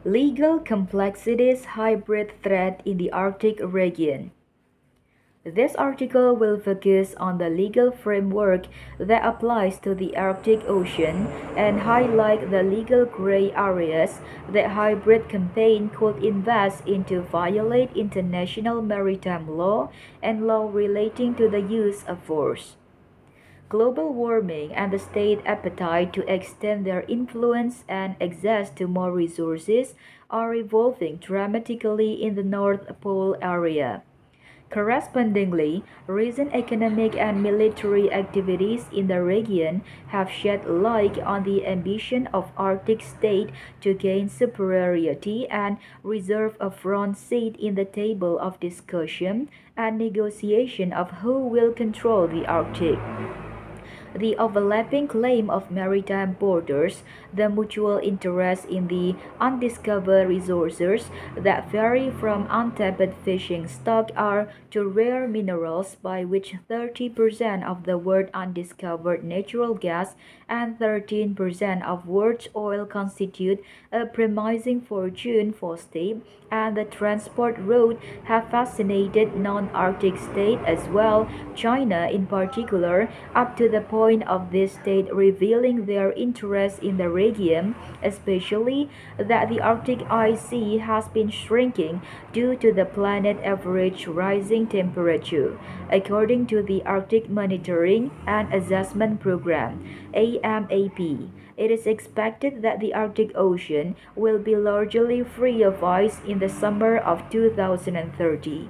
Legal complexities hybrid threat in the Arctic region. This article will focus on the legal framework that applies to the Arctic Ocean and highlight the legal gray areas that hybrid campaign could invest into violate international maritime law and law relating to the use of force. Global warming and the state appetite to extend their influence and access to more resources are evolving dramatically in the North Pole area. Correspondingly, recent economic and military activities in the region have shed light on the ambition of Arctic states to gain superiority and reserve a front seat in the table of discussion and negotiation of who will control the Arctic. The overlapping claim of maritime borders, the mutual interest in the undiscovered resources that vary from untapped fishing stock are to rare minerals by which 30% of the world's undiscovered natural gas and 13% of world's oil constitute a promising fortune for state, and the transport route have fascinated non-Arctic states as well, China in particular, up to the point of this state revealing their interest in the region, especially that the Arctic ice sea has been shrinking due to the planet average rising temperature, according to the Arctic Monitoring and Assessment Program, AMAP. It is expected that the Arctic Ocean will be largely free of ice in the summer of 2030.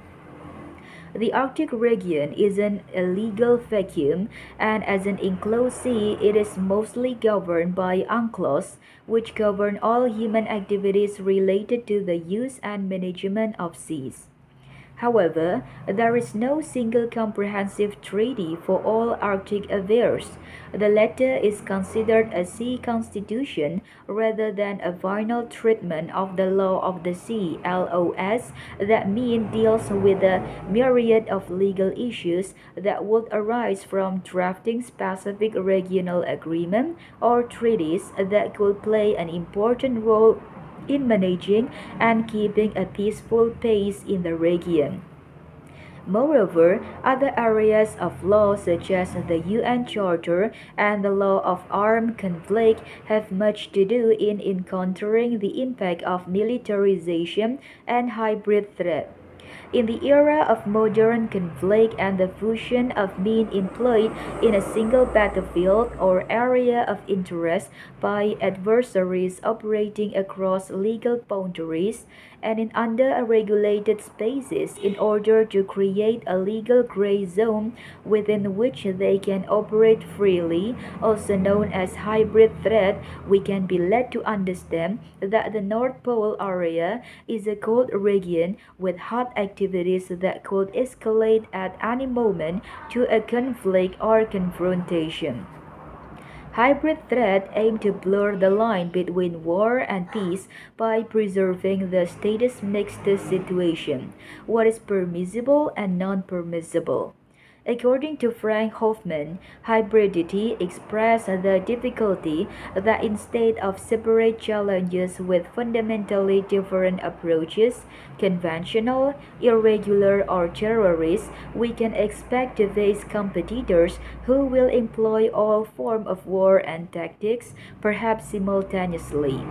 The Arctic region is an illegal vacuum, and as an enclosed sea, it is mostly governed by UNCLOS, which govern all human activities related to the use and management of seas. However, there is no single comprehensive treaty for all Arctic affairs. The latter is considered a sea constitution rather than a final treatment of the law of the sea (LOS) that mean deals with a myriad of legal issues that would arise from drafting specific regional agreement or treaties that could play an important role in managing and keeping a peaceful pace in the region. Moreover, other areas of law such as the UN Charter and the law of armed conflict have much to do in encountering the impact of militarization and hybrid threat. In the era of modern conflict and the fusion of men employed in a single battlefield or area of interest by adversaries operating across legal boundaries and in under-regulated spaces in order to create a legal gray zone within which they can operate freely, also known as hybrid threat, we can be led to understand that the North Pole area is a cold region with hot activities that could escalate at any moment to a conflict or confrontation. Hybrid threat aim to blur the line between war and peace by preserving the status mixed situation, what is permissible and non-permissible. According to Frank Hoffman, hybridity expresses the difficulty that instead of separate challenges with fundamentally different approaches, conventional, irregular, or terrorist, we can expect to face competitors who will employ all forms of war and tactics, perhaps simultaneously.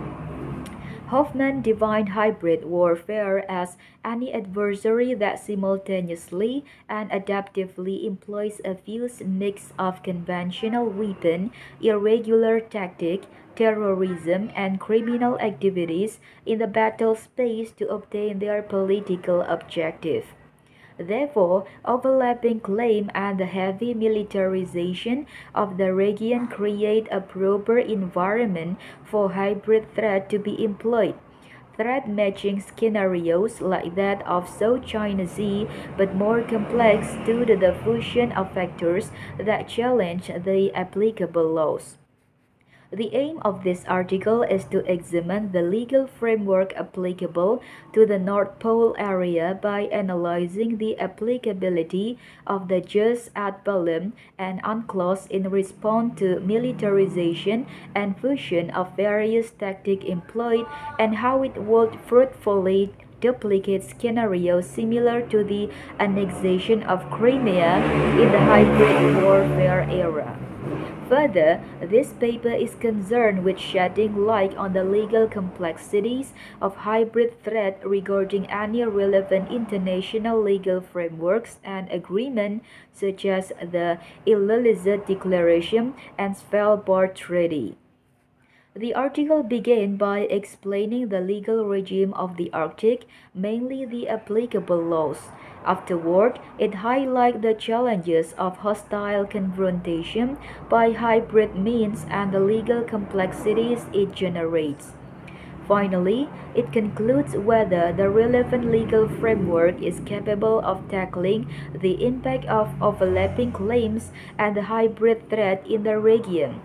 Hoffman defined hybrid warfare as any adversary that simultaneously and adaptively employs a fused mix of conventional weapon, irregular tactic, terrorism, and criminal activities in the battle space to obtain their political objective. Therefore, overlapping claim and the heavy militarization of the region create a proper environment for hybrid threat to be employed. Threat matching scenarios like that of South China Sea, but more complex due to the fusion of factors that challenge the applicable laws. The aim of this article is to examine the legal framework applicable to the North Pole area by analyzing the applicability of the jus ad bellum and UNCLOS in response to militarization and fusion of various tactics employed and how it would fruitfully duplicate scenarios similar to the annexation of Crimea in the hybrid warfare era. Further, this paper is concerned with shedding light on the legal complexities of hybrid threat regarding any relevant international legal frameworks and agreements such as the Ilulissat Declaration and Svalbard Treaty. The article began by explaining the legal regime of the Arctic, mainly the applicable laws. Afterward, it highlights the challenges of hostile confrontation by hybrid means and the legal complexities it generates. Finally, it concludes whether the relevant legal framework is capable of tackling the impact of overlapping claims and the hybrid threat in the region.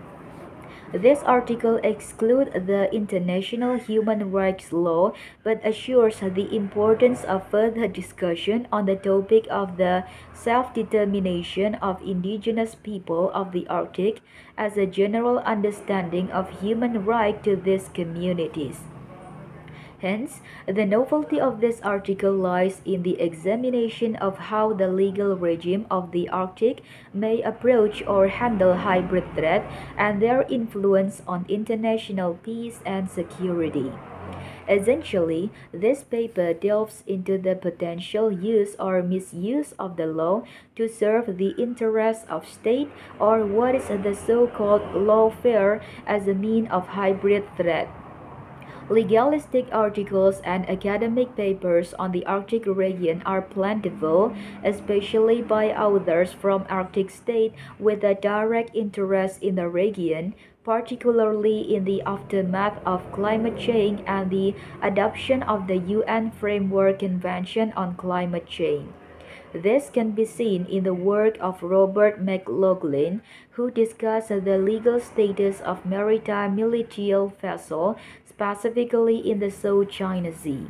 This article excludes the international human rights law but assures the importance of further discussion on the topic of the self-determination of indigenous people of the Arctic as a general understanding of human rights to these communities. Hence, the novelty of this article lies in the examination of how the legal regime of the Arctic may approach or handle hybrid threat and their influence on international peace and security. Essentially, this paper delves into the potential use or misuse of the law to serve the interests of state or what is the so-called lawfare as a means of hybrid threat. Legalistic articles and academic papers on the Arctic region are plentiful, especially by authors from Arctic states with a direct interest in the region, particularly in the aftermath of climate change and the adoption of the UN Framework Convention on Climate Change. This can be seen in the work of Robert McLaughlin, who discussed the legal status of maritime militial vessels, specifically in the South China Sea.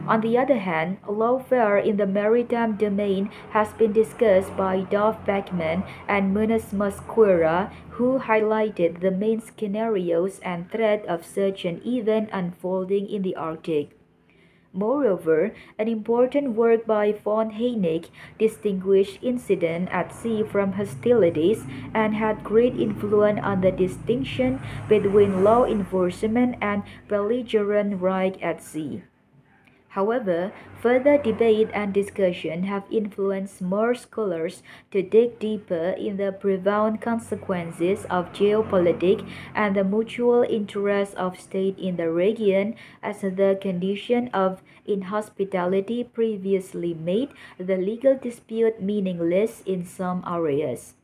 On the other hand, lawfare in the maritime domain has been discussed by Dov Beckman and Munoz Mosquera, who highlighted the main scenarios and threat of such an event unfolding in the Arctic. Moreover, an important work by von Heineck distinguished incident at sea from hostilities and had great influence on the distinction between law enforcement and belligerent right at sea. However, further debate and discussion have influenced more scholars to dig deeper in the profound consequences of geopolitics and the mutual interests of states in the region as the condition of inhospitality previously made the legal dispute meaningless in some areas.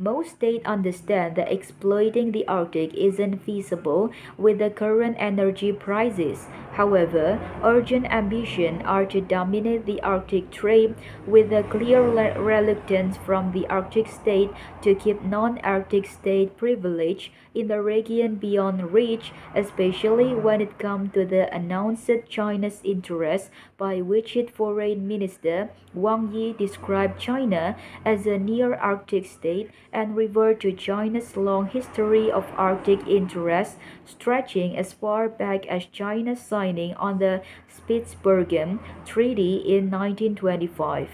Most states understand that exploiting the Arctic isn't feasible with the current energy prices. However, urgent ambitions are to dominate the Arctic trade with a clear reluctance from the Arctic state to keep non-Arctic state privilege in the region beyond reach, especially when it comes to the announced China's interest, by which its Foreign Minister Wang Yi described China as a near-Arctic state and referred to China's long history of Arctic interests stretching as far back as China's signing on the Spitsbergen Treaty in 1925.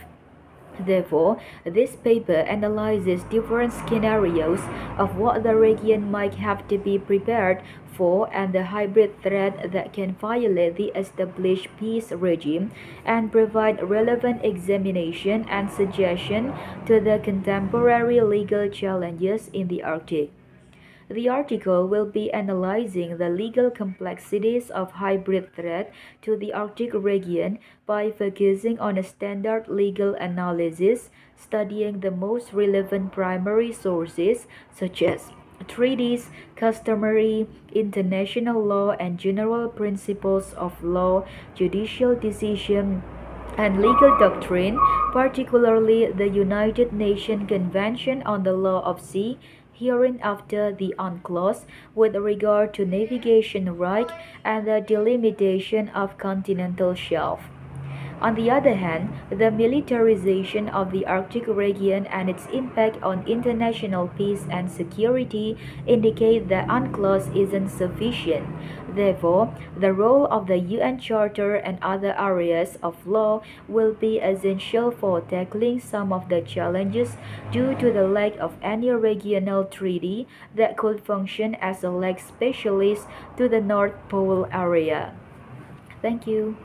Therefore, this paper analyzes different scenarios of what the region might have to be prepared for and the hybrid threat that can violate the established peace regime and provide relevant examination and suggestion to the contemporary legal challenges in the Arctic. The article will be analyzing the legal complexities of hybrid threat to the Arctic region by focusing on a standard legal analysis, studying the most relevant primary sources such as treaties, customary international law and general principles of law, judicial decision, and legal doctrine, particularly the United Nations Convention on the Law of Sea, hereinafter the UNCLOS with regard to navigation right and the delimitation of continental shelf. On the other hand, the militarization of the Arctic region and its impact on international peace and security indicate that UNCLOS isn't sufficient. Therefore, the role of the UN Charter and other areas of law will be essential for tackling some of the challenges due to the lack of any regional treaty that could function as a leg specialist to the North Pole area. Thank you.